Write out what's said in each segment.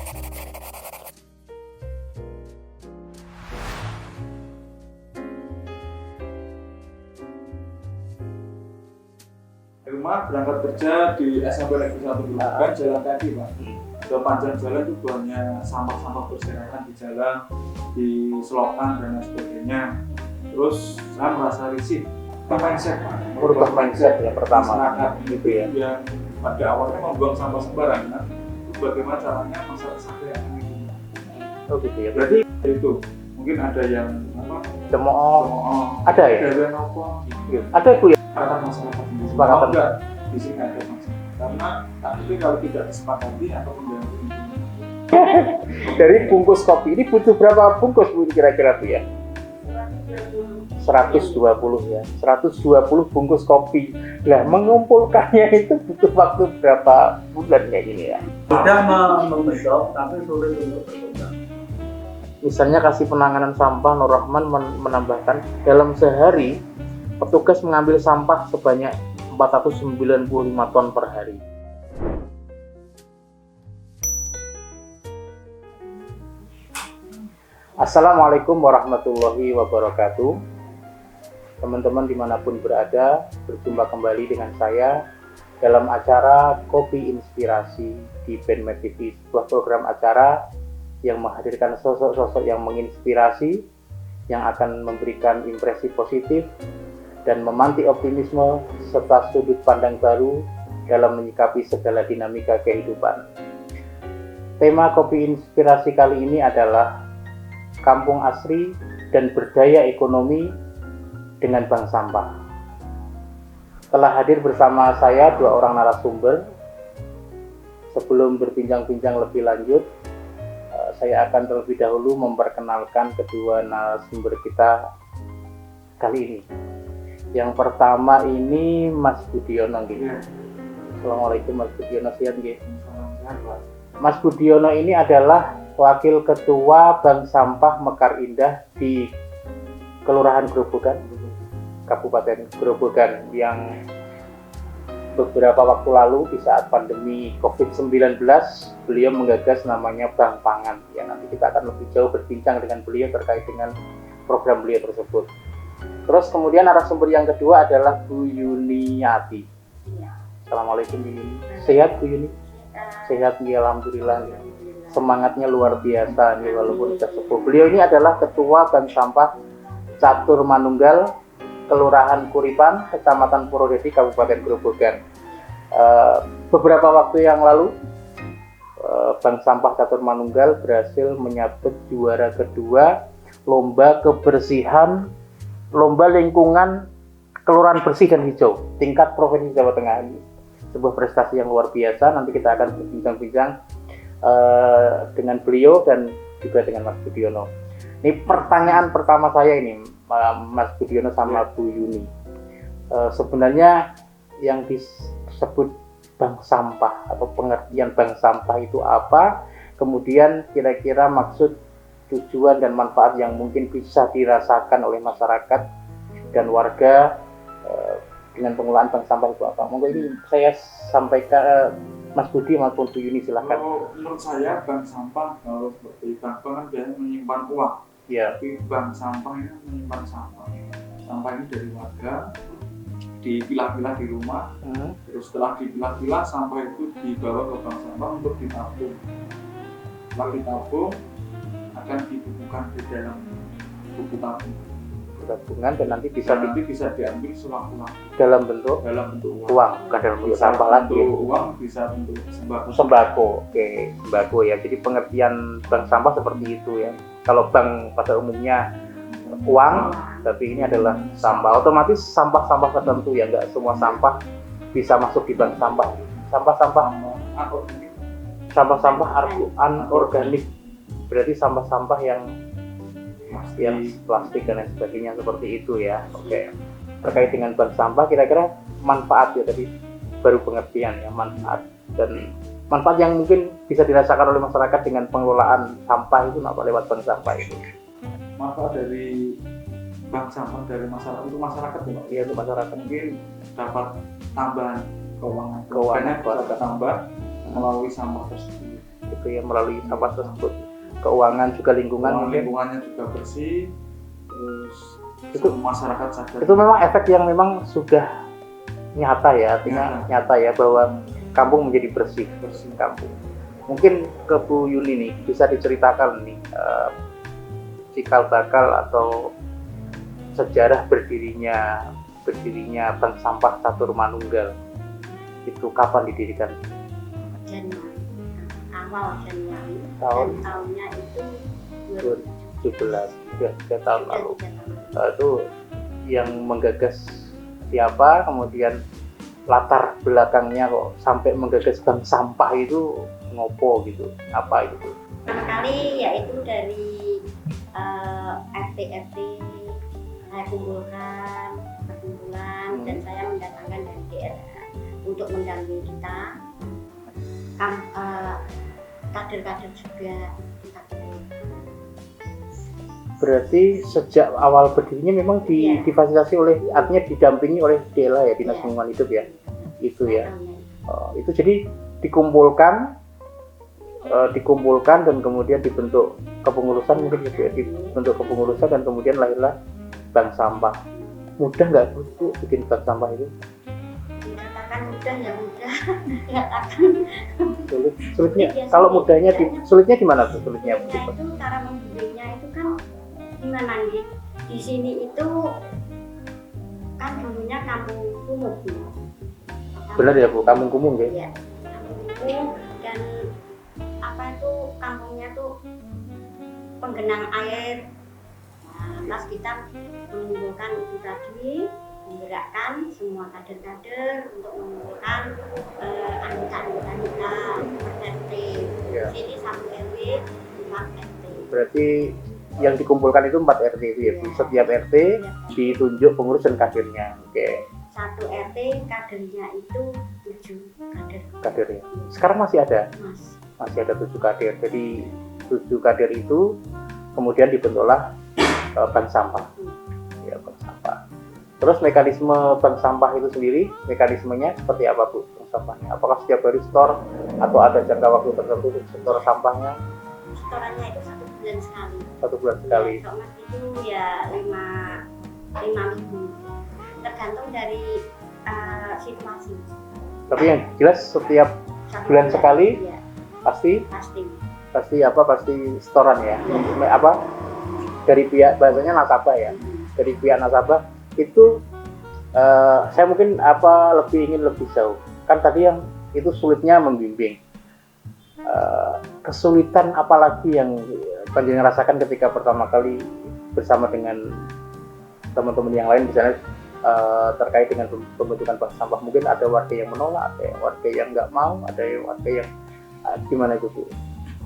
Rumah berangkat kerja di SMP Negeri 1 Grobogan, jalan kaki Pak. Sepanjang jalan itu banyak sampah-sampah berserakan di jalan, di selokan dan lain sebagainya. Terus saya merasa risih. Mindset Pak. Merubah mindset yang pertama masyarakat gitu ya. Yang pada awalnya membuang sampah sembarangan, itu bagaimana caranya masyarakat sadar akan lingkungan. Oh gitu ya. Berarti itu mungkin ada yang apa? Cemooh. Ada ya? Ada yang apa? Gitu. Ada Bu ya? Kata masyarakat di sini. Kesepakatan. Enggak, di sini ada masalah. Karena tapi kalau tidak disepakati atau mengganggu lingkungan. Dari bungkus kopi ini butuh berapa bungkus Bu kira-kira Bu ya? 120 ya. 120 bungkus kopi. Lah mengumpulkannya itu butuh waktu berapa bulan kayak gini ya? Sudah membentuk tapi sulit untuk berkembang. Misalnya kasih penanganan sampah, Nur Rahman menambahkan dalam sehari petugas mengambil sampah sebanyak 495 ton per hari. Assalamualaikum warahmatullahi wabarakatuh. Teman-teman dimanapun berada, berjumpa kembali dengan saya dalam acara Kopi Inspirasi di BenMed TV, sebuah program acara yang menghadirkan sosok-sosok yang menginspirasi, yang akan memberikan impresi positif dan memantik optimisme serta sudut pandang baru dalam menyikapi segala dinamika kehidupan. Tema Kopi Inspirasi kali ini adalah Kampung Asri dan Berdaya Ekonomi dengan Bank Sampah. Telah hadir bersama saya dua orang narasumber. Sebelum berbincang-bincang lebih lanjut, saya akan terlebih dahulu memperkenalkan kedua narasumber kita kali ini. Yang pertama ini Mas Budiono gitu. Assalamualaikum Mas Budiono, siap nggih? Mas Budiono ini adalah Wakil Ketua Bank Sampah Mekar Indah di Kelurahan Grobogan, Kabupaten Grobogan, yang beberapa waktu lalu di saat pandemi COVID-19 beliau menggagas namanya Bank Pangan. Ya, nanti kita akan lebih jauh berbincang dengan beliau terkait dengan program beliau tersebut. Terus kemudian narasumber yang kedua adalah Bu Yuniati. Assalamualaikum Bu Yuni. Sehat Bu Yuni? Sehat ya, alhamdulillah. Semangatnya luar biasa nih walaupun sudah sepuh. Beliau ini adalah Ketua Bank Sampah Catur Manunggal, Kelurahan Kuripan, Kecamatan Purwodadi, Kabupaten Grobogan. Beberapa waktu yang lalu, Bank Sampah Catur Manunggal berhasil menyabet juara kedua lomba kebersihan, lomba lingkungan kelurahan bersih dan hijau tingkat provinsi Jawa Tengah. Ini sebuah prestasi yang luar biasa. Nanti kita akan berbincang-bincang dengan beliau dan juga dengan Mas Budiono. Ini pertanyaan pertama saya ini, Mas Budiono sama Bu Yuni. Sebenarnya yang disebut bank sampah atau pengertian bank sampah itu apa? Kemudian kira-kira maksud, tujuan dan manfaat yang mungkin bisa dirasakan oleh masyarakat dan warga dengan pengelolaan bank sampah itu apa? Monggo ini saya sampaikan Mas Budi maupun Bu Yuni, silahkan. Menurut saya bank sampah kalau seperti bank kan biasanya menyimpan uang. Ya. Tapi bank sampah ini menyimpan sampah. Sampah ini dari warga dipilah-pilah di rumah. Terus setelah dipilah-pilah sampah itu dibawa ke bank sampah untuk ditabung. Setelah ditabung akan dibukukan di dalam buku tabungan dan nanti bisa diambil sewaktu-waktu dalam bentuk uang, bukan dalam bentuk sampah lagi. Uang bisa bentuk sembako. Oke, sembako ya. Jadi pengertian bank sampah seperti itu ya. Kalau bank pada umumnya uang, tapi ini adalah sampah. Otomatis sampah-sampah tertentu ya, nggak semua sampah bisa masuk di bank sampah. Sampah-sampah anorganik, berarti sampah-sampah yang plastik dan lain sebagainya seperti itu ya. Oke. Terkait dengan bank sampah, kira-kira manfaat ya, tadi baru pengertian ya, manfaat dan manfaat yang mungkin bisa dirasakan oleh masyarakat dengan pengelolaan sampah itu apa lewat bank sampah itu. Manfaat dari bank sampah dari masyarakat untuk masyarakat ya Pak? Iya, untuk masyarakat mungkin dapat tambahan keuangan bisa tambah melalui sampah tersebut. itu ya melalui sampah tersebut. Keuangan juga lingkungan mungkin. Lingkungannya juga bersih, terus Itu- masyarakat sadar. Itu memang efek yang memang sudah nyata ya, artinya nyata ya bahwa kampung menjadi bersih kampung. Mungkin ke Bu Yuli nih bisa diceritakan nih cikal bakal atau sejarah berdirinya Bank Sampah Catur Manunggal itu kapan didirikan? Januari, awal Januari, Tahun dan tahunnya itu 2017, ya 3 tahun lalu. 3 tahun. Itu yang menggagas siapa, kemudian latar belakangnya kok sampai menggagas bank sampah itu ngopo gitu, apa itu? Pertama kali yaitu dari RT saya kumpulkan perkumpulan dan saya mendatangkan dari daerah untuk mendampingi kita, kader-kader juga kita Berarti sejak awal berdirinya memang Iya. difasilitasi oleh, artinya didampingi oleh DELA ya, Dinas Iya. Lingkungan Hidup ya, itu ya. tahunnya. Itu jadi dikumpulkan dan kemudian dibentuk kepengurusan, mungkin juga ya, dibentuk kepengurusan dan kemudian lahirlah bank sampah. Mudah nggak Bu bikin bank sampah itu? Dikatakan mudah ya mudah, dikatakan Sulitnya Iya, kalau sulit. mudahnya sulitnya di mana tuh sulitnya? itu cara membimbingnya itu kan gimana nih? Di sini itu kan dulunya kampung kumuh. Benar ya Bu, kampung kumuh ya? Iya, kampung kumuh dan apa itu kampungnya tuh penggenang air. Nah, lantas kita mengumpulkan itu tadi, menggerakkan semua kader-kader untuk mengumpulkan anggota-anggota kita per RT. Iya. Di sini 1 RW 4 RT. Berarti yang dikumpulkan itu 4 RT itu ya Bu. Setiap RT ditunjuk pengurus dan kadernya. Oke, 1 RT kadernya itu 7 kader, kadernya. Sekarang masih ada? Mas. Masih ada 7 kader. Jadi 7 kader itu kemudian dibentuklah bank sampah. Ya, bank sampah. Terus mekanisme bank sampah itu sendiri, mekanismenya seperti apa Bu? Bank sampahnya? Apakah setiap hari store atau ada jangka waktu tertentu untuk store sampahnya? Setorannya itu 1 bulan sekali. 1 bulan sekali. Ya, Mas itu ya 5 minggu. Tergantung dari situasi. Tapi yang jelas setiap 1 bulan sekali? Iya, pasti pasti. pasti setoran ya. Apa dari pihak bahasanya nasabah ya. Dari pihak nasabah itu saya mungkin ingin lebih jauh. Kan tadi yang itu sulitnya membimbing. Kesulitan apalagi yang panjenengan rasakan ketika pertama kali bersama dengan teman-teman yang lain misalnya terkait dengan pembentukan bank sampah? Mungkin ada warga yang menolak, ada warga yang nggak mau, ada warga yang gimana itu Bu?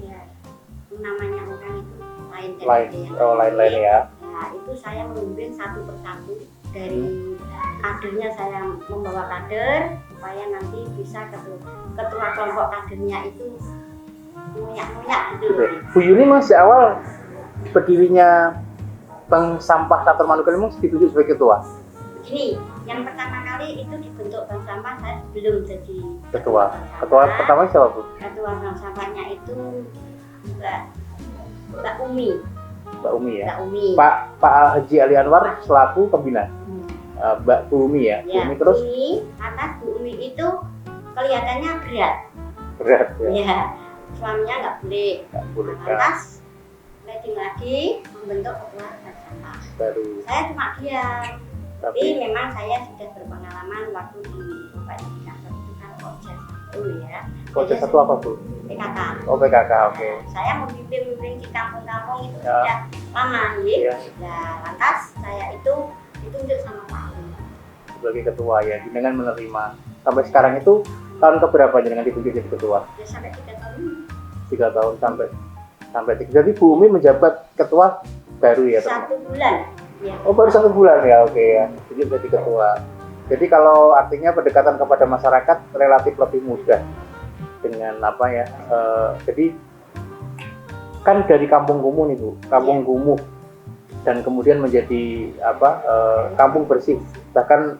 Ya, namanya orang itu lain ya. Nah, itu saya membimbing satu persatu dari kadernya, saya membawa kader supaya nanti bisa ketua kelompok kadernya itu nguyak-nguyak gitu. Bu Yuni masih awal berdirinya Bank Sampah Catur Manunggal memang ditunjuk sebagai ketua. Begini, yang pertama kali itu dibentuk bank sampah saya belum jadi Ketua pertama siapa Bu? Ketua bank sampahnya itu Mbak Umi. Mbak Umi ya. Mbak Umi. Pak Haji Ali Anwar selaku pembina. Mbak Bu Umi ya. Bu Ya, Umi terus atas Bu Umi itu kelihatannya berat ya. Ya, suaminya nggak boleh. Nggak boleh kan. Lantas leading lagi membentuk ketua bank sampah. Baru. Saya cuma diam. Tapi Tapi memang saya sudah berpengalaman waktu di Bupati di kantor itu kan Kojek 1 ya. Kojek 1 apa Bu? PKK. Oh PKK, oke. Saya membimbing di kampung-kampung itu Ya. sudah lama nih. Iya. Nah, lantas saya itu ditunjuk sama Pak Umi. Sebagai ketua ya, dengan menerima. Sampai sekarang itu tahun keberapa dengan ditunjuk jadi ketua? Ya sampai 3 tahun. 3 tahun sampai 3. Jadi Bu Umi menjabat ketua baru ya? 1 bulan. Ya. Oh baru 1 bulan ya, oke ya. Jadi ketua. Jadi kalau artinya pendekatan kepada masyarakat relatif lebih mudah dengan apa ya? Jadi kan dari kampung kumuh nih Bu, kampung kumuh dan kemudian menjadi kampung bersih. Bahkan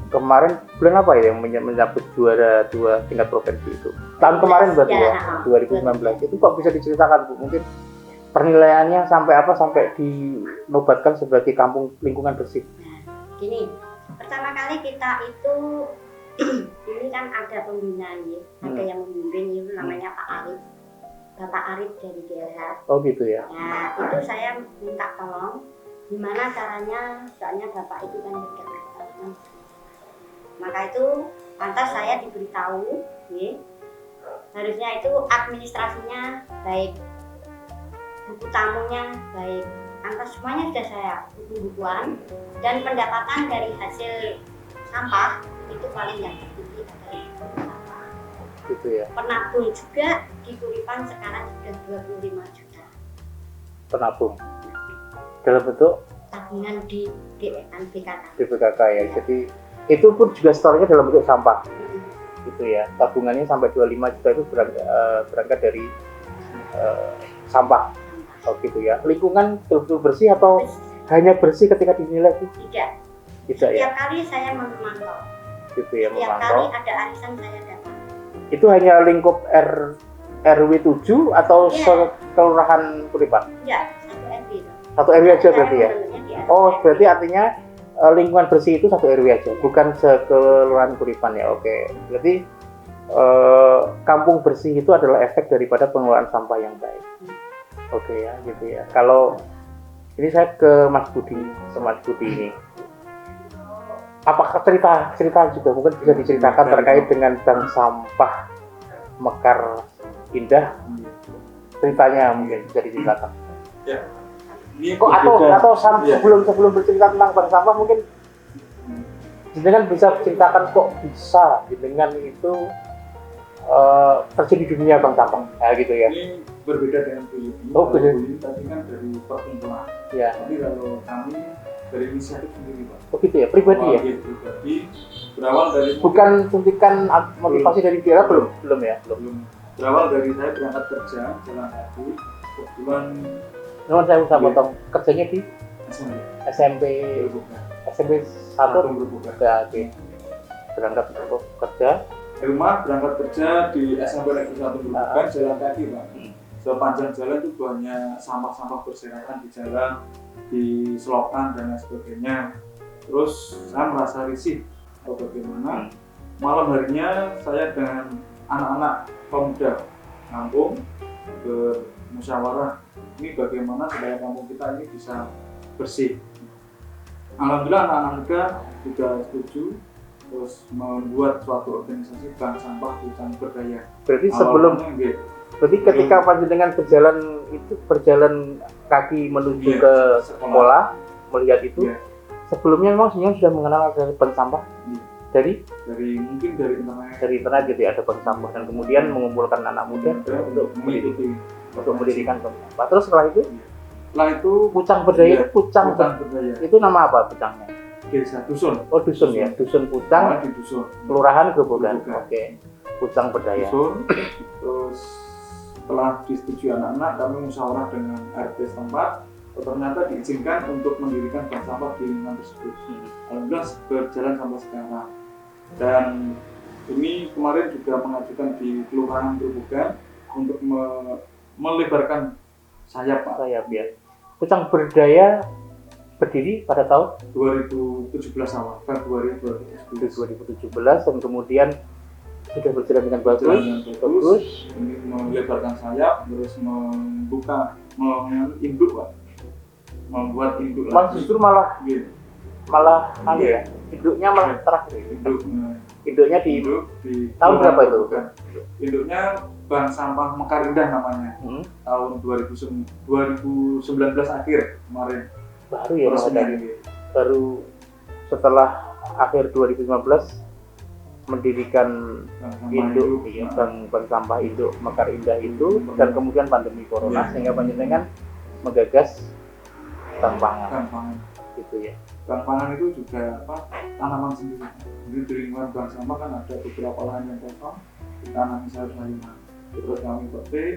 kemarin bulan apa ya yang menyabet juara 2 tingkat provinsi itu? Tahun kemarin berarti ya, 2019. Itu kok bisa diceritakan Bu? Mungkin penilaiannya sampai apa sampai dinobatkan sebagai kampung lingkungan bersih? Nah, gini, pertama kali kita itu ini kan ada pembinaan ya, ada yang membimbing itu namanya Pak Arif, Bapak Arif dari GLH. Oh gitu ya. Nah, itu saya minta tolong gimana caranya, soalnya Bapak itu kan berkelanjutan. Maka itu lantas saya diberitahu, ya, harusnya itu administrasinya baik, buku tamunya baik, lantas semuanya sudah saya buku-bukuan, dan pendapatan dari hasil sampah itu paling yang tertinggi adalah sampah. Gitu ya. Penabung juga di Kuripan sekarang sudah 25 juta. Penabung dalam bentuk Tabungan di BKK. BPKK ya. Jadi itu pun juga store-nya dalam bentuk sampah. Gitu ya. Tabungannya sampai 25 juta itu berangkat dari sampah. Oh gitu ya. Lingkungan betul-betul bersih atau hanya bersih ketika dinilai itu? Tidak. Tidak ya. Setiap kali saya memantau. Gitu ya, Setiap memantau. kali ada arisan saya datang. Itu hanya lingkup RW 7 atau Iya. kelurahan Kuripan? Enggak, satu RW itu. Satu RW aja berarti ya? Saya di RW. Oh, berarti artinya lingkungan bersih itu satu RW aja, bukan sekelurahan Kuripan ya. Oke. Berarti kampung bersih itu adalah efek daripada pengelolaan sampah yang baik. Oke ya, gitu ya. Kalau ini saya ke Mas Budi ini. Apakah cerita juga mungkin bisa diceritakan terkait dengan bank sampah Mekar Indah? Ceritanya mungkin bisa diceritakan. Ya. Ini Kok ya. sebelum bercerita tentang bank sampah mungkin jenengan bisa ceritakan kok bisa jenengan itu terjun di dunia bank sampah, ya gitu ya. Ini berbeda dengan Bu Yudi. Oh, beda. Bu Yudi tadi kan dari perkumpulan. Ya. Tapi kalau kami dari inisiatif sendiri, Pak. Oh gitu ya, pribadi ya. Pribadi berawal dari Bukan suntikan motivasi dari dia belum ya, belum. belum berawal dari saya berangkat kerja jalan kaki kebetulan Nuhun saya bisa Iya. potong kerjanya di SMP berbuka. SMP 1 Satu berbuka. ya, oke. Berangkat untuk kerja. Di rumah berangkat kerja di SMP Negeri 1 berbuka jalan kaki, Pak. Sepanjang jalan itu banyak sampah-sampah berserakan di jalan, di selokan dan lain sebagainya. Terus saya merasa risih bagaimana malam harinya saya dengan anak-anak pemuda kampung bermusyawarah ini bagaimana supaya kampung kita ini bisa bersih. Alhamdulillah anak-anak muda juga setuju terus membuat suatu organisasi bank sampah hutan berdaya. Berarti Awalnya, berarti ketika panjenengan berjalan kaki menuju Iya, ke sekolah. sekolah melihat itu, Iya. sebelumnya memang jenengan sudah mengenal ada bank sampah Iya. dari mungkin dari internet gitu ya, ada bank sampah dan kemudian mengumpulkan anak muda untuk mengikuti mendirikan bank sampah. Terus setelah itu setelah itu Pucang Berdaya Iya, itu Pucang hutan berdaya itu nama apa Pucangnya? desa dusun. Oh dusun ya, dusun Pucang, Di dusun kelurahan Grobogan. Grobogan. Oke, Pucang Berdaya. dusun. Terus setelah disetujui anak-anak kami musyawarah dengan RT setempat ternyata diizinkan untuk mendirikan bank sampah di lingkungan tersebut. Alhamdulillah berjalan sampai sekarang. Dan ini kemarin juga mengajukan di Kelurahan Grobogan untuk melebarkan sayap, Pak. Sayap ya. Pucang Berdaya berdiri pada tahun 2017 awal, Februari 2017. 2017 dan kemudian sudah berjalan dengan bagus. Berjalan dengan bagus. Ini melebarkan sayap, terus induk, Pak. Membuat induk Malah justru malah Gitu. anu ya, induknya malah terakhir. Induk, Induknya di induk di tahun berapa itu? Bukan. Induknya Bank Sampah Mekar Indah namanya. Tahun 2019 akhir kemarin. baru ya Mas Resmi. Adi. Baru setelah akhir 2015 mendirikan Bank Sampah induk Induk. ya, bank sampah induk Mekar Indah itu dan kemudian pandemi corona Ya. sehingga panjenengan menggagas bank pangan Bank Pangan. gitu ya. Bank Pangan itu juga tanaman sendiri. Jadi di lingkungan bank sampah kan ada beberapa lahan yang kosong ditanami sayur-sayuran. Terus kami petik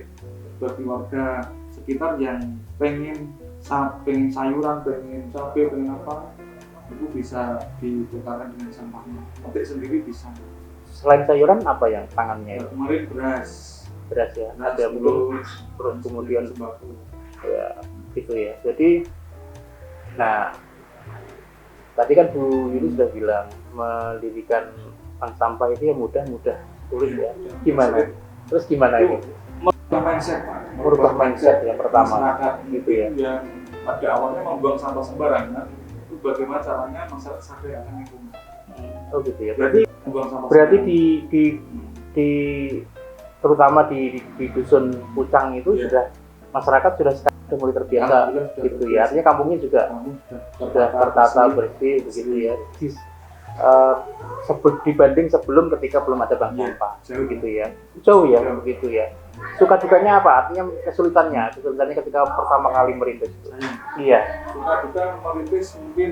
bagi warga sekitar yang pengen sayuran, pengen cabai, pengen apa, itu bisa ditukarkan dengan sampahnya. Petik sendiri bisa. Selain sayuran apa yang tangannya Ya, itu? kemarin beras Ya, beras, ada mungkin terus kemudian sembako. ya gitu ya. Jadi, nah tadi kan Bu Yuni sudah bilang mendirikan bank sampah itu ya mudah sulit ya. Gimana? Terus gimana Itu ini? merubah mindset, Pak. Merubah mindset yang pertama, masyarakat gitu ya. yang pada awalnya membuang sampah sembarangan, itu bagaimana caranya masyarakat sadar akan lingkungan. Oh gitu ya. Berarti Membuang sampah berarti sembarangan. di terutama di dusun Pucang itu Iya. sudah masyarakat sudah mulai terbiasa Alhamdulillah sudah gitu ya. terbiasa. Artinya kampungnya juga Kamu sudah tertata bersih begitu ya. Dibanding sebelum ketika belum ada bank Iya, sampah jauh gitu ya. Jauh ya Jauh. begitu ya. Suka dukanya apa? Artinya kesulitannya ketika pertama kali merintis itu. Saya Iya. suka duka merintis, mungkin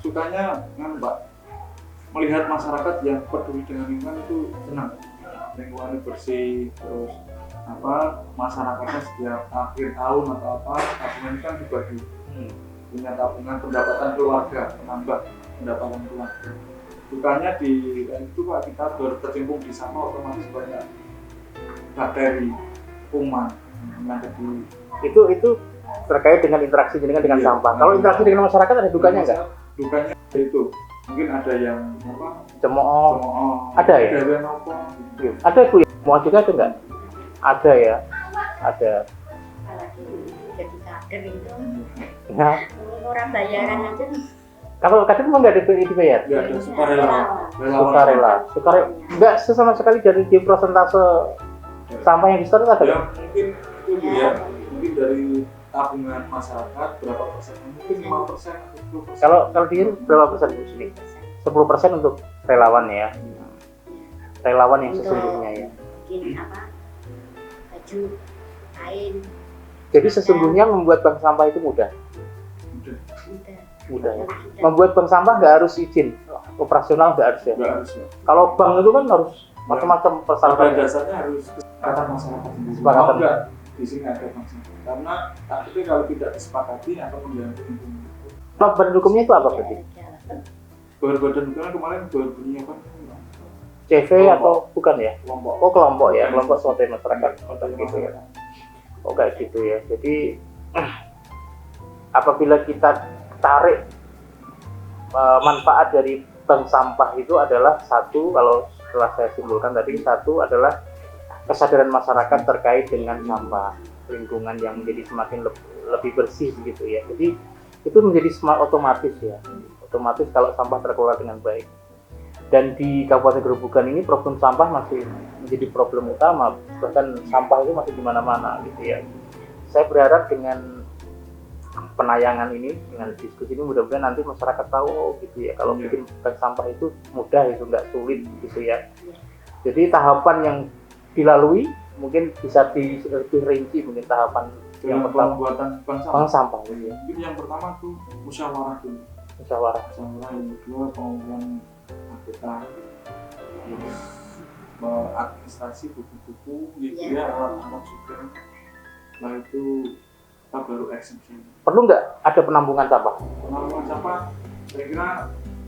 sukanya Mbak melihat masyarakat yang peduli dengan lingkungan itu senang, lingkungannya bersih, terus masyarakatnya setiap akhir tahun atau tabungan kan dibagi, punya tabungan pendapatan keluarga, menambah pendapatan keluarga. Dukanya itu Pak, kita berkecimpung di sampah otomatis banyak bakteri, kuman yang ada di Itu terkait dengan interaksi dengan Iya. sampah. Kalau interaksi dengan masyarakat ada dukanya nggak? Dukanya itu mungkin ada yang Cemooh. cemooh, Ada ya? gawean apa gitu. Ada Bu ya? Mau juga ada nggak? Ada ya. Ada. Apalagi jadi kader itu Ya. orang bayaran aja Kalau kadang memang nggak ada dibayar. Ya ada sukarela, Sukarela. Nggak sama sekali dari di persentase sampah yang disetor ada. Ya mungkin itu ya, mungkin dari tabungan masyarakat berapa persen, mungkin 5% atau 10%. Kalau di berapa persen di sini? 10% untuk relawan ya. Relawan yang sesungguhnya ya. bikin baju kain Jadi sesungguhnya membuat bank sampah itu mudah. Udah, Mudah ya. Membuat bank sampah nggak harus izin operasional, nggak harus ya. nggak harus ya. Kalau bank itu kan harus macam-macam Pada persyaratan. dasarnya harus kesepakatan masyarakat sendiri. Kesepakatan. Mau nggak di sini ada bank sampah? Karena takutnya kalau tidak disepakati akan mengganggu lingkungan. Kalau badan hukumnya itu apa berarti? Badan hukumnya kemarin berbunyi apa? CV atau bukan ya? Kelompok. Oh kelompok ya, kelompok suatu masyarakat gitu ya. Oh kayak gitu ya. Jadi apabila kita tarik manfaat dari bank sampah itu adalah satu, kalau setelah saya simpulkan tadi, satu adalah kesadaran masyarakat terkait dengan sampah lingkungan yang menjadi semakin lebih bersih begitu ya. Jadi itu menjadi otomatis ya. Otomatis kalau sampah terkelola dengan baik. Dan di Kabupaten Gerobogan ini problem sampah masih menjadi problem utama, bahkan sampah itu masih di mana-mana gitu ya. Saya berharap dengan penayangan ini, dengan diskusi ini mudah-mudahan nanti masyarakat tahu gitu ya, kalau bikin bank sampah itu mudah, itu nggak sulit gitu ya. Jadi tahapan yang dilalui mungkin bisa lebih rinci, mungkin tahapan yang pertama pembuatan bank bank sampah. sampah gitu ya. Mungkin yang pertama tuh musyawarah dulu. Musyawarah. Musyawarah yang kedua pengumpulan anggota, terus administrasi buku-buku, gitu ya, alat-alat juga. Setelah itu kita baru exemption. Perlu nggak ada penampungan sampah? Penampungan sampah, saya kira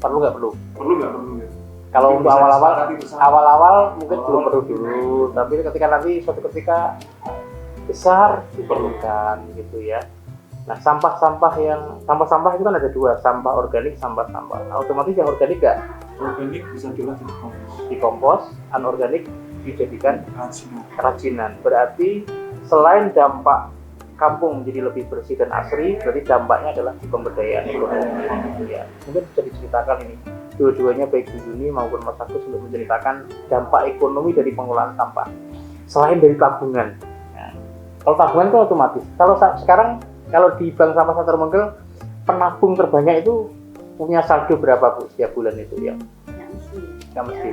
Perlu nggak perlu? perlu nggak perlu ya. Kalau Mungkin untuk bisa awal-awal, disepakati bersama. awal-awal mungkin belum Awal-awal perlu dulu, tapi ketika nanti suatu ketika besar diperlukan gitu ya. Nah sampah-sampah itu kan ada dua, sampah organik, sampah-sampah. Nah, otomatis yang organik nggak Organik bisa diolah jadi kompos. dikompos, anorganik dijadikan Kerajinan. kerajinan. Berarti selain dampak kampung menjadi lebih bersih dan asri, berarti dampaknya adalah di pemberdayaan ekonomi gitu ya. Mungkin bisa diceritakan ini dua-duanya, baik Bu Yuni maupun Mas Agus, untuk menceritakan dampak ekonomi dari pengolahan sampah selain dari tabungan. Nah, kalau tabungan itu otomatis. Kalau sekarang kalau di Bank Sampah Santar Mengkel, penabung terbanyak itu punya saldo berapa Bu setiap bulan itu ya? Nggak mesti.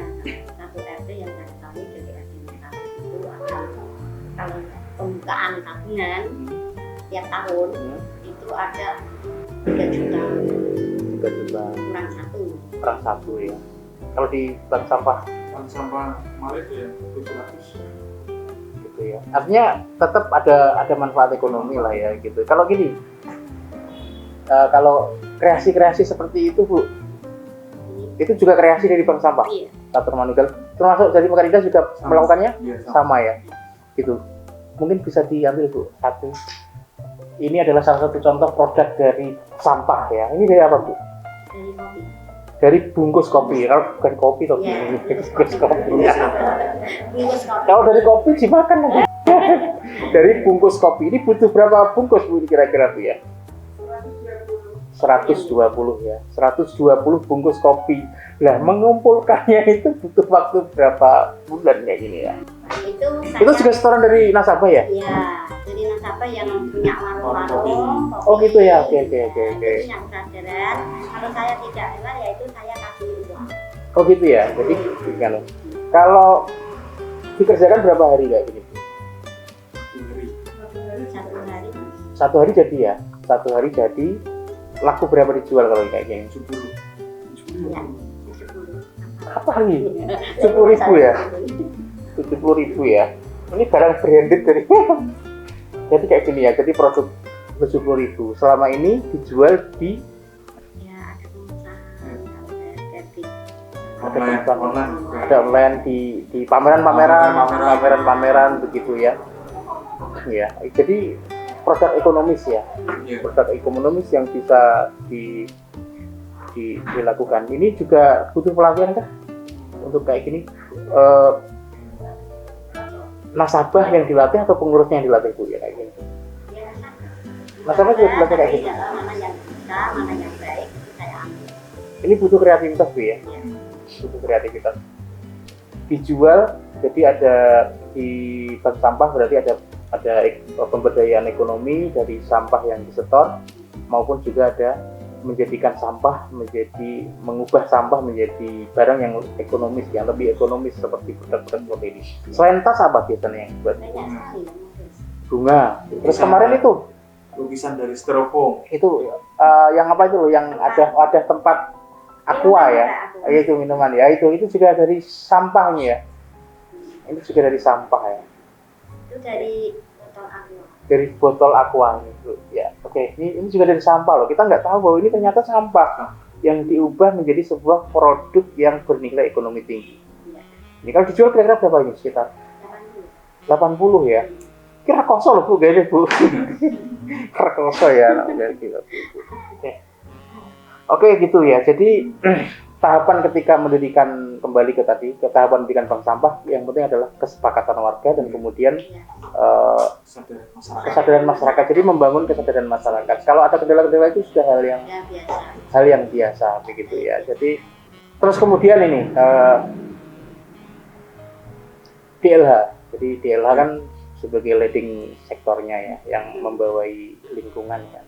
Satu RT yang saya ketahui dari RT itu akan kalau pembukaan tabungan tiap tahun itu ada 3 juta 3 juta kurang 1. orang 1 ya. Kalau di bank sampah Bank sampah kemarin ya 700. gitu ya. Artinya tetap ada manfaat ekonomi lah ya gitu. Kalau gini, kalau kreasi-kreasi seperti itu Bu, itu juga kreasi dari bank sampah. Iya. Catur Manunggal termasuk dari Mekarinda juga melakukannya Iya, sama ya, gitu. Mungkin bisa diambil Bu satu. Ini adalah salah satu contoh produk dari sampah ya. Ini dari apa Bu? Dari kopi. Dari bungkus kopi. Kalau bukan kopi toh, Iya. bungkus kopi. Bungkus kopi. Kalau dari kopi dimakan nanti. Dari bungkus kopi ini butuh berapa bungkus Bu kira-kira Bu ya? 120 ya. 120 bungkus kopi. Lah mengumpulkannya itu butuh waktu berapa bulan kayak gini ya? Itu juga setoran dari nasabah ya? Iya, dari nasabah yang punya warung-warung. Oh gitu ya. Oke. Itu yang kesadaran. Kalau saya tidak rela, ya itu saya kasih uang. Oh gitu ya. Jadi kan. Kalau dikerjakan berapa hari kayak gini? Satu hari. Satu hari jadi ya. Satu hari jadi. Laku berapa dijual kalau kayak gini? 70. Ya, 10. Apa lagi? 10.000 ya? 70.000 ya. Ini barang branded dari. Jadi kayak gini ya. Jadi produk 70.000. Selama ini dijual di Ya, ada pengusahaan, Online juga. ada online di pameran begitu ya. Ya, jadi produk ekonomis ya. Iya. Produk ekonomis yang bisa dilakukan. Ini juga butuh pelatihan kan? Untuk kayak gini nasabah yang dilatih atau pengurusnya yang dilatih Bu ya kayak gini. Nasabah juga dilatih kayak gini. Mana yang bisa, mana yang baik, itu saya ambil. Ini butuh kreativitas Bu ya. Ya. Butuh kreativitas. Dijual, jadi ada di bank sampah berarti ada pemberdayaan ekonomi dari sampah yang disetor maupun juga ada menjadikan sampah mengubah sampah menjadi barang yang ekonomis, yang lebih ekonomis seperti produk-produk seperti ini. Selain tas apa biasanya yang buat? Banyak sekali yang modus. Bunga. Terus kemarin itu Lukisan dari styrofoam. yang apa itu loh, yang ada tempat aqua ya, itu minuman ya, itu juga dari sampahnya ya. Ini juga dari sampah ya. Itu dari botol aqua. Dari botol aqua itu ya. Oke, ini juga dari sampah loh. Kita nggak tahu bahwa ini ternyata sampah yang diubah menjadi sebuah produk yang bernilai ekonomi tinggi. Iya. Ini kalau dijual kira-kira berapa ini? Sekitar 80 ya. Kira kosong loh Bu, gede Bu. Kira kosong ya. Oke gitu ya. Jadi tahapan ketika mendirikan kembali ke tahapan mendirikan bank sampah, yang penting adalah kesepakatan warga dan kemudian kesadaran masyarakat. Jadi membangun kesadaran masyarakat. Kalau ada kendala-kendala itu sudah hal yang biasa begitu ya. Jadi terus kemudian ini DLH. Jadi DLH kan sebagai leading sektornya ya, yang membawai lingkungan ya.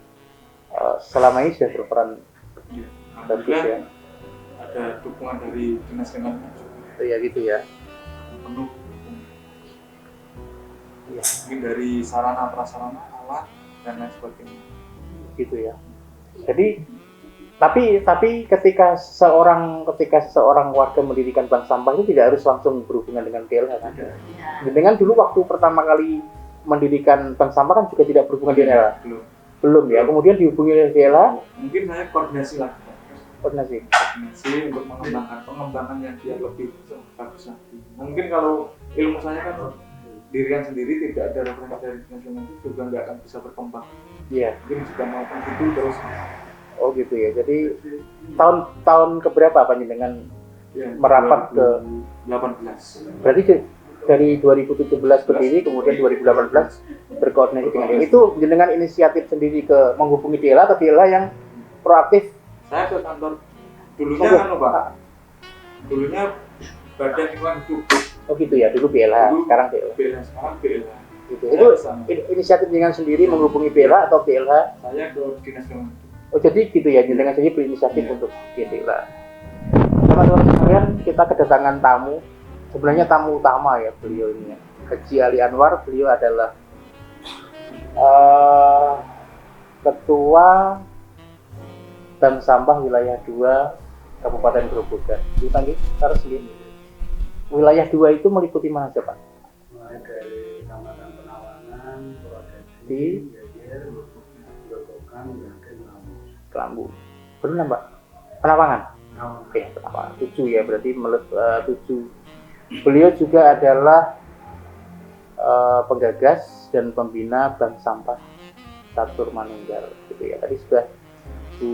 Selama ini sudah berperan bagus ya. Ada dukungan dari dinas lingkungan Iya gitu ya. penuh. Iya. Mungkin dari sarana prasarana, alat dan lain sebagainya. Gitu ya. Jadi tapi ketika seseorang warga mendirikan bank sampah itu tidak harus langsung berhubungan dengan DLH kan? Dengan dulu waktu pertama kali mendirikan bank sampah kan juga tidak berhubungan dengan DLH. Belum ya. Kemudian dihubungi oleh DLH. Mungkin saya koordinasi lagi. Koordinasi untuk mengembangkan pengembangan yang dia lebih bagus lagi. Mungkin kalau ilmu saya kan dirian sendiri tidak ada referensi dari dinas lingkungan itu juga nggak akan bisa berkembang. Iya. Mungkin juga melakukan itu terus. Oh gitu ya. Jadi tahun keberapa panjenengan merapat ke 18. Berarti dari 2017 berdiri, kemudian 2018 berkoordinasi dengan ini. Itu jenengan inisiatif sendiri ke menghubungi DLH atau DLH yang proaktif? Saya ke kantor dulunya Pak. Dulunya Badan Lingkungan Hidup. Oh gitu ya, dulu BLH, sekarang DLH. Sekarang BLH. Gitu. Itu inisiatif jenengan sendiri menghubungi BLH atau BLH? Saya ke Dinas Lingkungan Hidup. Oh jadi gitu ya, jenengan sendiri berinisiatif untuk DLH. Teman-teman sekalian, kita kedatangan tamu. Sebenarnya tamu utama ya beliau ini ya. Haji Ali Anwar, beliau adalah Ketua Bank Sampah Wilayah 2 Kabupaten Grobogan. Dipanggil taruh sini. Wilayah 2 itu meliputi mana aja Pak? Mulai dari Kecamatan Penawangan, Purwodadi, Di Geger, Grobogan, dan Kelambu. Kelambu. Benar Pak? Penawangan? Nah, Oke, Penawangan 7 ya, berarti 7. Beliau juga adalah penggagas dan pembina Bank Sampah Catur Manunggal gitu ya. Tadi sudah Bu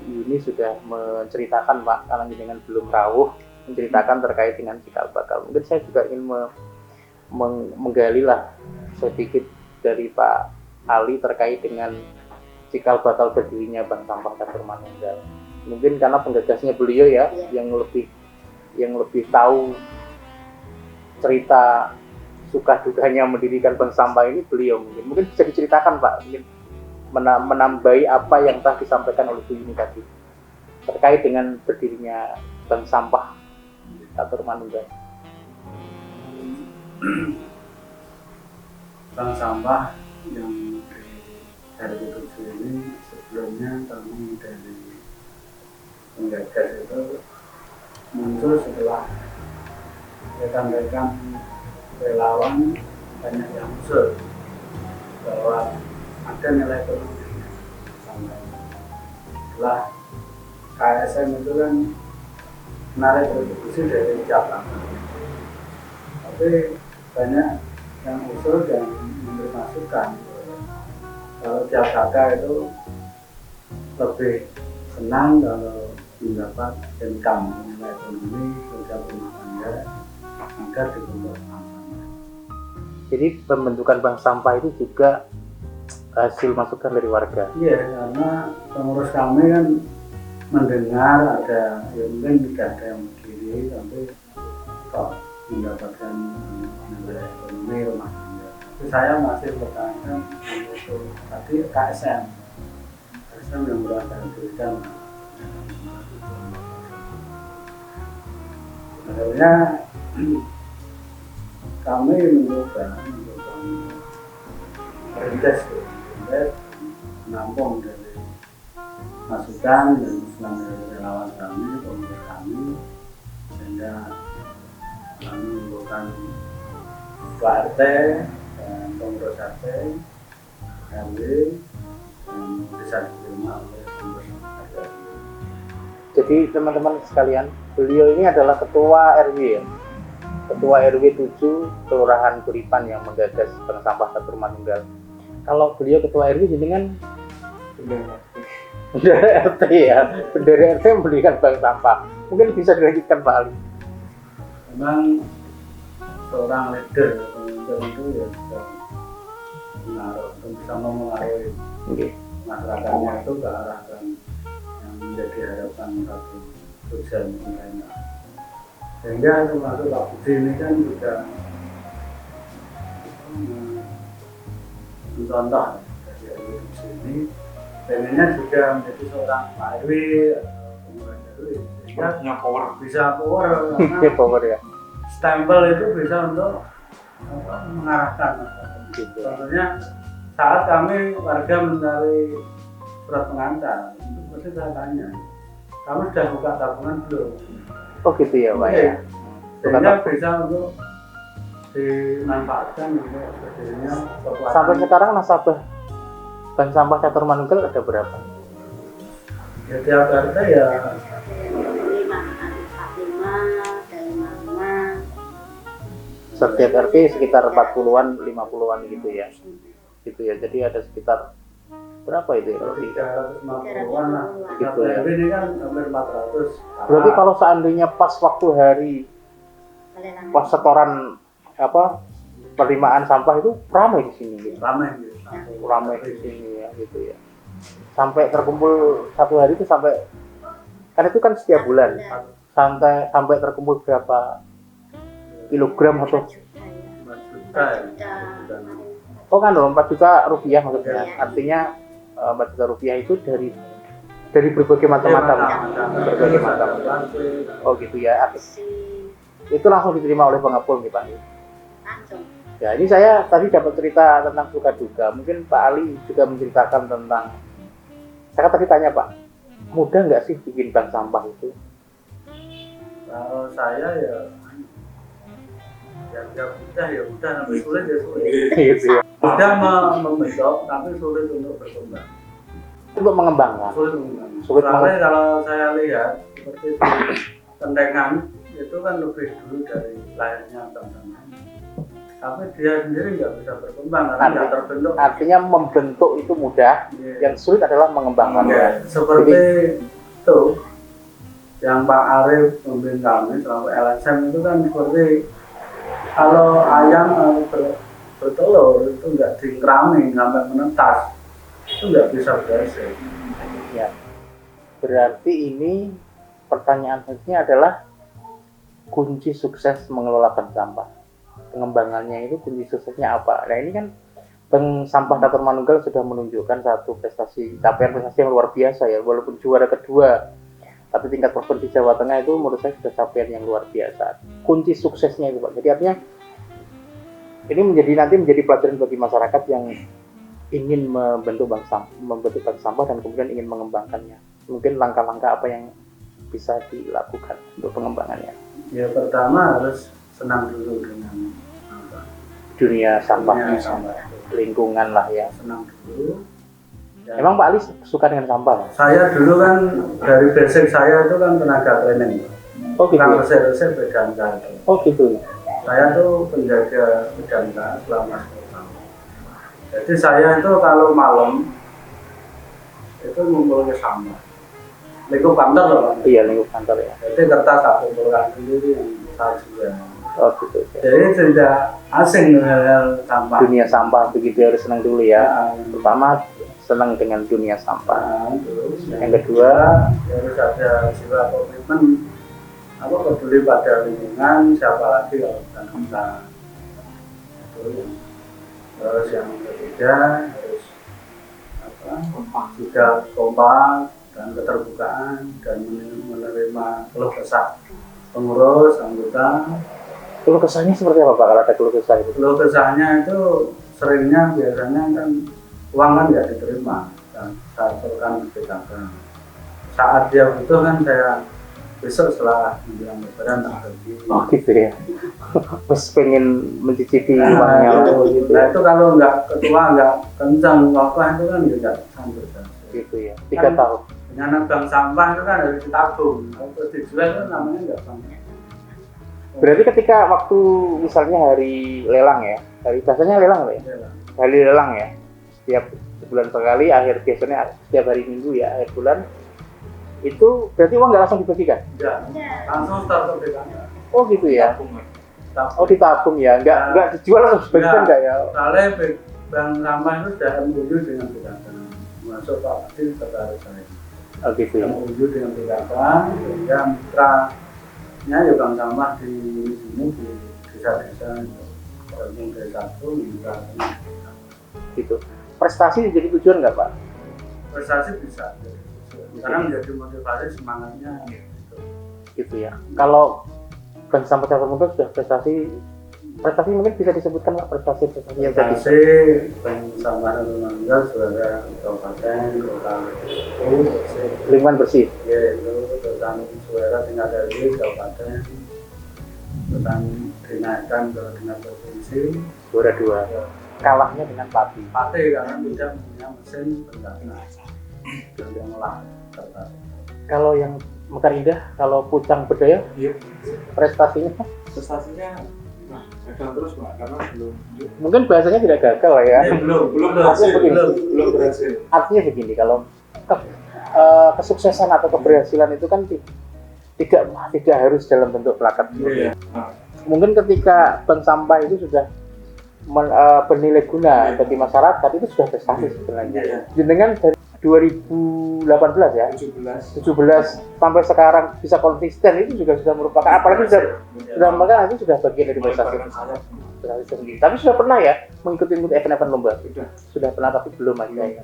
Yuni sudah menceritakan Pak, kalau dengan belum rawuh, menceritakan terkait dengan cikal bakal. Mungkin saya juga ingin menggali lah sedikit dari Pak Ali terkait dengan cikal bakal berdirinya Bank Sampah Catur Manunggal. Mungkin karena penggagasnya beliau ya, yang lebih tahu cerita suka dukanya mendirikan bank sampah ini beliau. Mungkin bisa diceritakan Pak, mungkin menambahi apa yang telah disampaikan oleh Bu Yuni tadi terkait dengan berdirinya bank sampah Catur Manunggal. bank sampah yang dari tujuh ini sebelumnya kami dari penggagas itu muncul setelah rekan-rekan relawan banyak yang usul bahwa ada nilai ekonomi sampai setelah KSM itu kan menarik kontribusi dari Jakarta, tapi banyak yang usul dan memberi masukan kalau Jakarta itu lebih senang kalau mendapat income nilai ekonomi sosial rumah tangga agar dibentuk bank sampah. Jadi pembentukan bank sampah itu juga hasil masukan dari warga. Iya, karena pengurus kami kan mendengar ada, ya mungkin tidak ada yang berdiri, tapi kok mendapatkan nilai ekonomi rumah tangga. Tapi saya masih bertanya itu tadi KSM yang berada diberikan. Akhirnya kami mencoba merintis menampung dari masukan dan usulan dari relawan kami, pengurus kami, sehingga kami membutuhkan Ketua RT dan pengurus RT, RW yang bisa diterima oleh pengurus RT. Jadi teman-teman sekalian, beliau ini adalah ketua RW ya. Ketua RW 7 Kelurahan Kuripan yang menggagas bank sampah Catur Manunggal. Kalau beliau ketua RW jadi kan bendera RT ya, bendera RT mendirikan bank sampah. Mungkin bisa dilanjutkan Pak Ali. Memang seorang leader pemimpin itu ya bisa mempengaruhi masyarakatnya itu ke arah yang menjadi harapan satu tujuan pemerintah. Sehingga termasuk Pak Budi ini kan juga mencontoh dari RW ini, pengennya juga menjadi seorang Pak RW atau pengurus RW, sehingga punya power. bisa power karena Power ya. stempel itu bisa untuk mengarahkan. Gitu. Contohnya saat kami warga mencari surat pengantar, itu pasti saya tanya, kamu sudah buka tabungan belum? Oh gitu ya Pak ya. Sehingga bisa untuk dimanfaatkan untuk berdirinya kekuatan. Sampai sekarang nasabah bank sampah Catur Manunggal ada berapa? Ya tiap RT ya 5, 45, 55. Setiap RT sekitar 40-an, 50-an gitu ya. Gitu ya. Jadi ada sekitar berapa itu ya? 350-an lah. Gitu Tiap ya. RT ini kan hampir 400. Berarti kalau seandainya pas waktu hari pas setoran penerimaan sampah itu ramai di sini gitu. Ramai gitu. Ramai di sini ya gitu ya. Sampai terkumpul satu hari itu sampai kan itu kan setiap bulan. Sampai terkumpul berapa kilogram atau Juta ya. oh kan 4 juta rupiah maksudnya. Iya. Artinya 4 juta rupiah itu dari berbagai macam-macam. Berbagai macam. Oh gitu ya. Itu langsung diterima oleh pengepul nih Pak. Langsung. Ya ini saya tadi dapat cerita tentang suka duka. Mungkin Pak Ali juga menceritakan tentang. Saya tadi tanya Pak, mudah nggak sih bikin bank sampah itu? Kalau saya ya mudah ya mudah, tapi sulit ya sulit. Gitu ya. Mudah membentuk, tapi sulit untuk berkembang. untuk mengembangkan. Sulit Soalnya kalau saya lihat seperti di Kentengan itu kan lebih dulu dari layaknya bangunan. Tapi dia sendiri nggak bisa berkembang karena nggak terbentuk. Artinya membentuk itu mudah, yang sulit adalah mengembangkannya. Seperti itu yang Pak Arief memimpin kami selama LSM itu kan seperti kalau ayam bertelur itu nggak dikeramin sampai menetas, itu nggak bisa berhasil. Ya. Berarti ini pertanyaan selanjutnya adalah kunci sukses mengelola bank sampah. Pengembangannya itu kunci suksesnya apa? Nah ini kan Bank Sampah Catur Manunggal sudah menunjukkan satu capaian prestasi yang luar biasa ya, walaupun juara kedua, tapi tingkat provinsi Jawa Tengah itu menurut saya sudah capaian yang luar biasa. Kunci suksesnya itu Pak. Jadi artinya ini nanti menjadi pelajaran bagi masyarakat yang ingin membentuk bank sampah dan kemudian ingin mengembangkannya. Mungkin langkah-langkah apa yang bisa dilakukan untuk pengembangannya? Ya pertama harus senang dulu dengan dunia sampah, lingkungan lah ya. Senang dulu. Ya. Emang Pak Ali suka dengan sampah? Saya dulu kan dari basic saya itu kan tenaga cleaning. Oh gitu. Kan resep Bedanka itu. Oh gitu. Saya tuh penjaga Bedanka selama 10 tahun. Jadi saya itu kalau malam itu ngumpul ke sampah. Lingkup kantor loh. Iya lingkup kantor ya. Jadi kertas aku kumpulkan sendiri yang saya jual. Oh gitu. Jadi tidak asing dengan hal sampah. Dunia sampah begitu harus senang dulu ya. Pertama senang dengan dunia sampah. Terus yang kedua harus ada jiwa komitmen. Aku peduli pada lingkungan, siapa lagi kalau bukan kita. Terus yang ketiga harus juga kompak dan keterbukaan dan menerima keluh kesah pengurus anggota. keluh kesahnya seperti apa Pak kalau ada keluh kesah itu? Keluh kesahnya itu seringnya biasanya kan uang kan nggak diterima dan saya turunkan BKK. Saat dia butuh kan saya besok setelah menjelang lebaran tak pergi. Oh gitu ya. Terus pengen mencicipi uangnya gitu. Nah itu kalau nggak ketua nggak kencang apa itu kan juga sanggup. Gitu ya. 3 tahun. Dengan bank sampah itu kan harus ditabung. Kalau dijual itu namanya nggak bank. Berarti ketika waktu misalnya hari lelang ya, biasanya lelang ya, hari lelang ya, setiap bulan sekali, biasanya setiap hari Minggu ya, akhir bulan, itu berarti uang nggak langsung dibagikan? Enggak, langsung start BKK. Oh gitu ya? Oh ditabung ya, nggak dijual langsung dibagikan nggak ya? Soalnya bank sampah itu sudah MOU dengan BKK, masuk Pak Adil tertarik saya. Oh gitu ya? MOU dengan BKK, sehingga mitra ya bank sampah di sini di desa-desa gabung dari satu mitra gitu. Prestasi jadi tujuan nggak Pak? prestasi bisa karena menjadi motivasi semangatnya gitu ya. Kalau Bank Sampah Catur Manunggal sudah prestasi mungkin bisa disebutkan Pak prestasi yang tadi. Bank Sampah Catur Manunggal juara kabupaten kota Lingkungan bersih. ya itu tentang juara tingkat dari kabupaten tentang dinaikkan ke tingkat provinsi Juara 2. Kalahnya dengan Pati. Pati karena tidak punya mesin pendampingan yang olah kertas. Kalau yang Mekar Indah, kalau Pucang Bedaya, Iya. prestasinya Gagal terus Pak, karena belum mungkin bahasanya tidak gagal lah ya. belum berhasil, belum berhasil. Artinya begini, kalau kesuksesan atau keberhasilan itu kan tidak harus dalam bentuk plakat. Iya. Mungkin ketika bank sampah itu sudah bernilai guna bagi masyarakat, itu sudah prestasi sebenarnya. Jenengan dari 2018 ya, 17 sampai sekarang bisa konsisten, itu juga sudah merupakan, apalagi sudah merupakan, itu sudah bagian dari prestasi sendiri. Tapi sudah pernah ya mengikuti event-event lomba? Sudah pernah, tapi belum aja ya.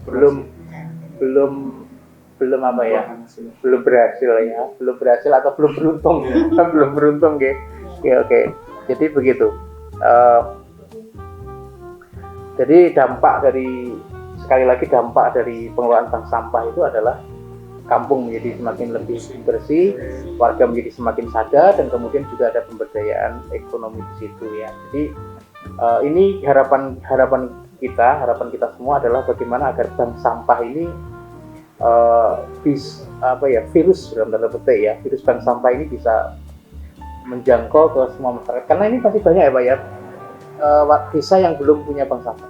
Belum apa ya? Belum berhasil atau belum beruntung. Belum beruntung ya. Oke. Jadi begitu. Jadi dampak dari pengelolaan bank sampah itu adalah kampung menjadi semakin lebih bersih, warga menjadi semakin sadar, dan kemudian juga ada pemberdayaan ekonomi di situ ya. Jadi ini harapan kita semua adalah bagaimana agar bank sampah ini virus dalam tanda petik ya, virus bank sampah ini bisa menjangkau ke semua masyarakat. Karena ini masih banyak ya Pak ya, desa yang belum punya bank sampah.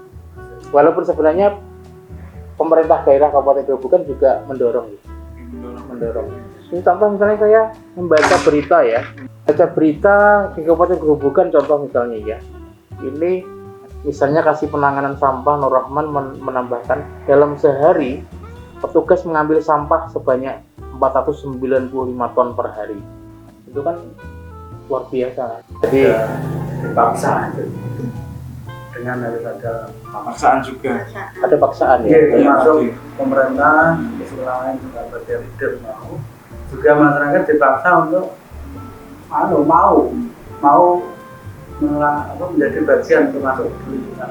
Walaupun sebenarnya pemerintah daerah Kabupaten Grobogan juga mendorong. Ini contoh misalnya saya membaca berita ya, baca berita di Kabupaten Grobogan contoh misalnya ya, ini misalnya kasih penanganan sampah Nur Rahman menambahkan dalam sehari petugas mengambil sampah sebanyak 495 ton per hari. Itu kan luar biasa. Jadi dipaksa dengan harus ada paksaan juga. ada paksaan ya. Iya, termasuk pemerintah, Islamic juga berleader mau, juga masyarakat dipaksa untuk mau menjadi bagian termasuk pendidikan.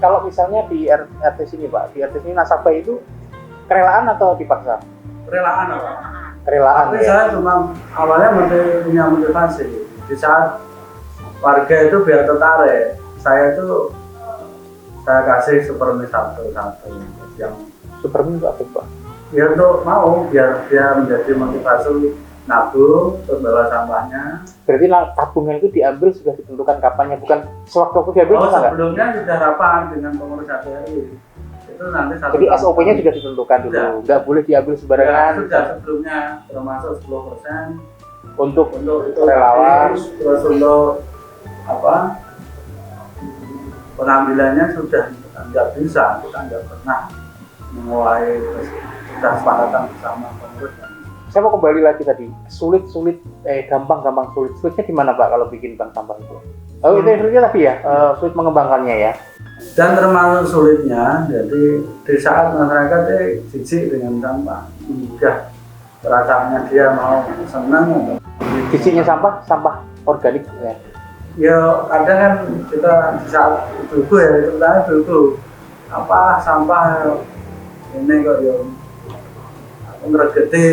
Kalau misalnya di RT sini Pak, di RT sini nasabah itu kerelaan atau dipaksa? Relaan apa? Kerelaan Tapi ya. saya cuma awalnya punya motivasi. Di saat warga itu biar tertarik, saya kasih supermi satu yang Supermi itu apa Pak? ya untuk mau biar dia menjadi motivasi nabung terus bawa sampahnya. Berarti tabungan itu diambil sudah ditentukan kapannya, bukan sewaktu-waktu diambil bisa nggak? Sebelumnya sudah rapat dengan pengurus RT. Itu nanti satu Jadi tahun. SOP-nya juga ditentukan dulu, Sudah. nggak boleh diambil Ya, sembarangan. sudah sebelumnya termasuk 10% Untuk itu relawan. terus untuk pengambilannya sudah nggak bisa, kita nggak pernah memulai kesepakatan bersama pengurus. Saya mau kembali lagi tadi, gampang sulit. Sulitnya di mana Pak kalau bikin bank sampah itu? Oh itu sulitnya tadi ya, sulit mengembangkannya ya. Dan termasuk sulitnya, jadi di saat masyarakat jijik dengan sampah, mudah perasaannya dia mau senang atau Jisiknya sampah organik ya. ya kadang kan kita di saat ibu ya, terutama ibu sampah ini kok ya ngeregeti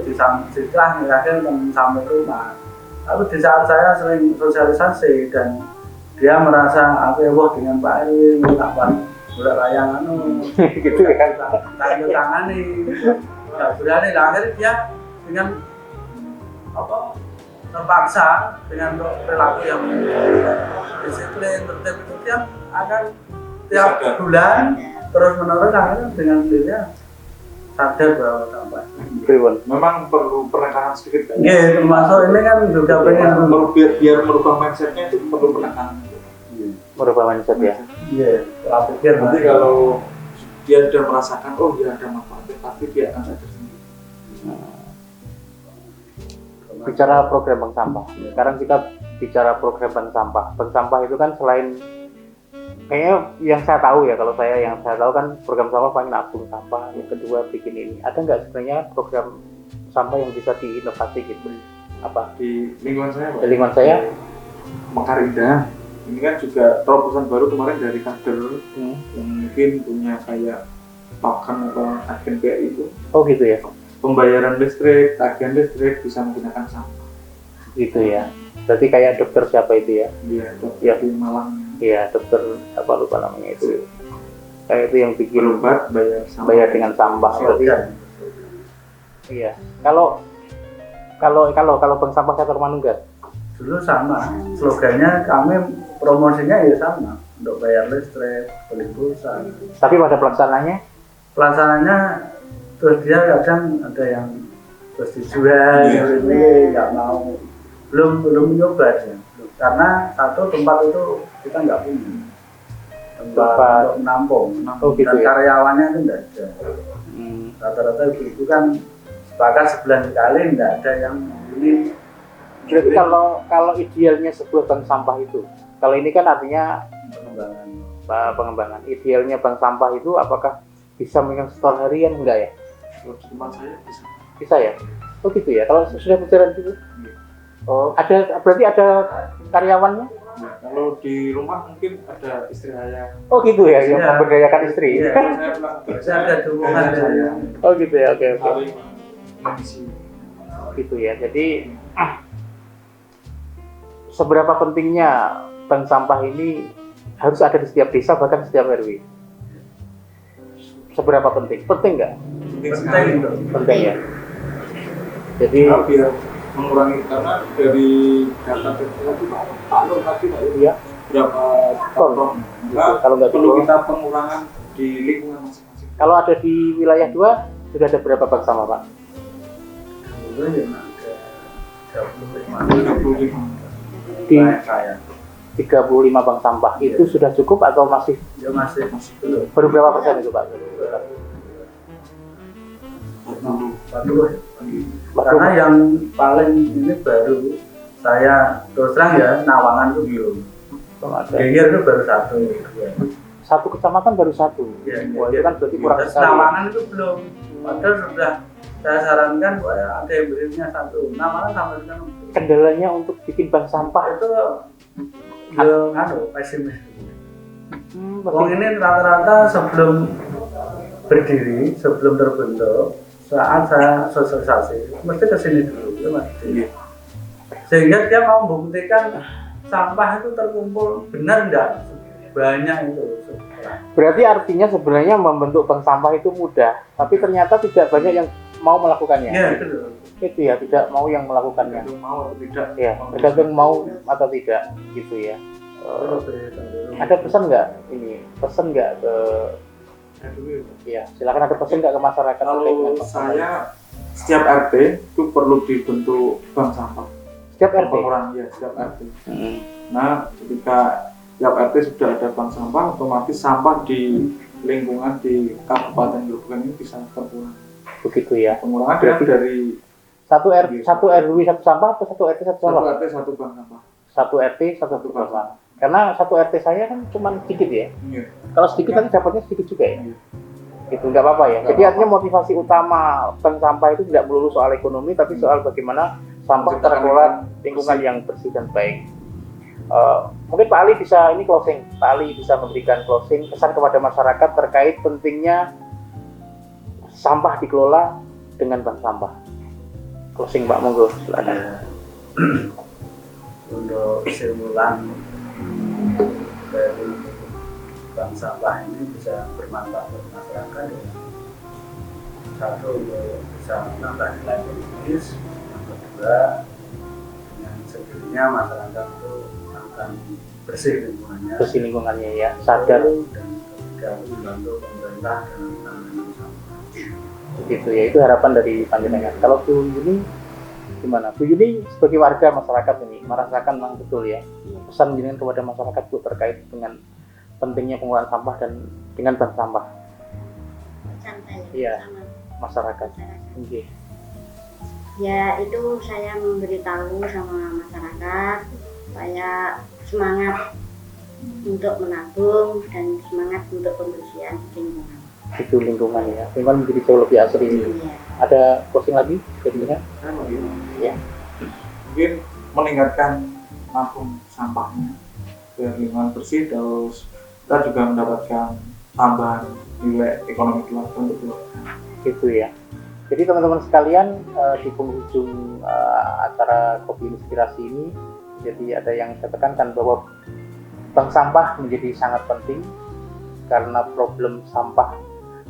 di setelah akhirnya sampai rumah. Lalu di saat saya sering sosialisasi dan dia merasa wah dengan Pak Erwin kapan udah layangan Gitu ya kan. tangani nggak berani lah, akhirnya dia dengan terpaksa dengan perilaku yang disiplin tertib itu dia akan tiap bulan terus menerus akhirnya dengan dirinya sadar bahwa sampah. Memang perlu penekanan sedikit kan? Iya, termasuk ini kan juga pengen biar merubah mindsetnya itu perlu penekanan. Merubah mindset ya. iya, pola pikir Nanti kalau dia sudah merasakan dia ada manfaatnya, tapi dia akan sadar sendiri. Bicara program bank sampah. Sekarang kita bicara program bank sampah. Bank sampah itu kan selain kayaknya yang saya tahu kan program sampah paling nabung sampah, yang kedua bikin ini. Ada nggak sebenarnya program sampah yang bisa diinovasi gitu? Apa Di lingkungan saya, Pak? di lingkungan saya? Mekar Indah. Ini kan juga terobosan baru kemarin dari kader yang mungkin punya kayak token atau agen BI itu. Oh gitu ya. Pembayaran listrik, tagihan listrik bisa menggunakan sampah. Gitu ya. Berarti kayak dokter siapa itu ya? Iya, Iya. di Malang. Iya, dokter apa lupa namanya itu. Kayak itu yang bikin Berobat bayar sampah. bayar dengan sampah. Berarti iya. Kalau bank sampah sektor Manunggal. dulu sama slogannya, kami promosinya ya sama untuk bayar listrik, beli pulsa. Tapi pada pelaksananya Terus dia kadang ada yang terus dijual, ini nggak mau, belum nyoba ya. Karena satu tempat itu kita nggak punya tempat untuk menampung, gitu dan ya? karyawannya itu nggak ada. Rata-rata itu kan sepakat sebulan sekali, nggak ada yang ini. Berarti kalau idealnya sebuah bank sampah itu, kalau ini kan artinya pengembangan. Idealnya bank sampah itu apakah bisa megang store harian enggak ya? Kalau di tempat saya bisa. Bisa ya? Oh gitu ya. Kalau sudah berjalan gitu. Oh, berarti ada karyawannya? Nah, kalau di rumah mungkin ada istri saya. Oh gitu ya, yang Iya. memberdayakan istri. Iya. Saya pulang Bisa ada dukungan saya. Oh gitu ya, oke. Saling mengisi. Gitu ya. Jadi seberapa pentingnya bank sampah ini harus ada di setiap desa, bahkan setiap RW? seberapa penting? Penting nggak? Penting sekali. Penting ya. Jadi Karena biar mengurangi, karena dari data itu Pak Nur tadi Pak ya, berapa ton. ton. Kalau nggak Perlu dikelola. kita pengurangan di lingkungan masing-masing. Kalau ada di wilayah 2 sudah ada berapa bank sampah Pak? Kemudian yang ada 35 Di saya 35 bank sampah itu sudah cukup atau masih dia masih belum baru berapa persen itu Pak? 40. Karena yang paling ini baru saya terus terang ya, Nawangan itu belum. Belum ada. Geger itu baru 1. Satu kecamatan baru 1. Ya, Wah, itu kan berarti kurang terus sekali. Nawangan itu belum. Padahal sudah saya sarankan ada yang berinya 1. Nawangan sampai sekarang belum. Kendalanya untuk bikin bank sampah Itu ya pesimis. Wong masih ini rata-rata sebelum berdiri, sebelum terbentuk, saat saya sosialisasi, mesti kesini dulu, ya Mas. Sehingga dia mau membuktikan sampah itu terkumpul benar enggak banyak itu. berarti artinya sebenarnya membentuk bank sampah itu mudah, tapi ternyata tidak banyak yang mau melakukannya. Ya, betul. Itu ya, tidak mau yang melakukannya. Itu mau atau tidak? Ya, tergantung mau atau tidak gitu ya. Ada pesan nggak ini? Pesan nggak ke Ya, dulu ya. ya, silakan, ada pesan nggak ke masyarakat terkait dengan Kalau bank sampah? saya setiap RT itu perlu dibentuk bank sampah. Setiap RT. Pengurangan ya setiap RT. Hmm. Nah, ketika setiap RT sudah ada bank sampah, otomatis sampah di lingkungan di Kabupaten Grobogan ini bisa terkurang. Begitu ya. Pengurangan Berarti dari satu RW satu sampah atau satu RT satu satu sampah? RT satu bank sampah. Satu RT satu bank sampah. Karena satu RT saya kan cuma sedikit ya. Iya. Kalau sedikit nanti dapatnya sedikit juga ya. Iya. Itu nggak apa-apa ya. Nggak Jadi apa-apa. artinya motivasi utama bank sampah itu tidak melulu soal ekonomi, tapi soal bagaimana sampah Menciptakan terkelola lingkungan yang bersih dan baik. Mungkin Pak Ali bisa ini closing. Pak Ali bisa memberikan closing pesan kepada masyarakat terkait pentingnya sampah dikelola dengan bank sampah. Closing Pak, monggo silakan. Untuk simulan dari bank sampah ini bisa bermanfaat untuk masyarakat ya. Satu, untuk bisa menambah nilai ekonomis. Yang kedua, dengan sendirinya masyarakat itu akan bersih lingkungannya. Bersih lingkungannya ya, sadar. Dan ketiga, membantu pemerintah dalam penanganan sampah. Begitu ya, itu harapan dari panjenengan. Kalau Bu Yuni gimana? Bu Yuni sebagai warga masyarakat ini merasakan memang betul ya pesan jenengan kepada masyarakat Bu terkait dengan pentingnya pengelolaan sampah dan dengan bank sampah Santai Iya. sama masyarakat. masyarakat. Oke. Ya itu saya memberitahu sama masyarakat supaya semangat untuk menabung dan semangat untuk pembersihan lingkungan. Itu lingkungan ya, lingkungan menjadi jauh lebih asri. Iya. Ada closing lagi dari jenengan? Saya begini. Ya. Mungkin meningkatkan nampung sampahnya biar lingkungan bersih, terus kita juga mendapatkan tambahan nilai ekonomi keluarga untuk keluarga. Gitu ya. Jadi teman-teman sekalian, di penghujung acara Kopi Inspirasi ini, jadi ada yang saya tekankan bahwa bank sampah menjadi sangat penting karena problem sampah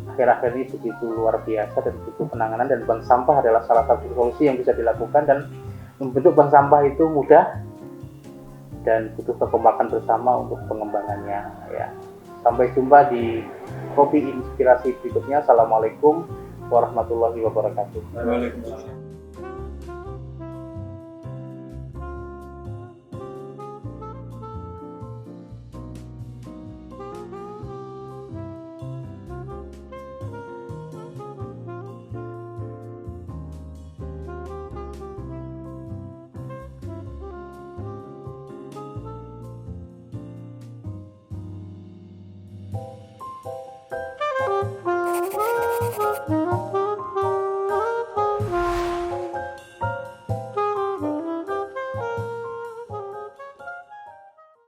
akhir-akhir ini begitu luar biasa dan butuh penanganan, dan bank sampah adalah salah satu solusi yang bisa dilakukan, dan membentuk bank sampah itu mudah dan butuh kekompakan bersama untuk pengembangannya ya. Sampai jumpa di Kopi Inspirasi berikutnya. Assalamualaikum warahmatullahi wabarakatuh. Waalaikumsalam.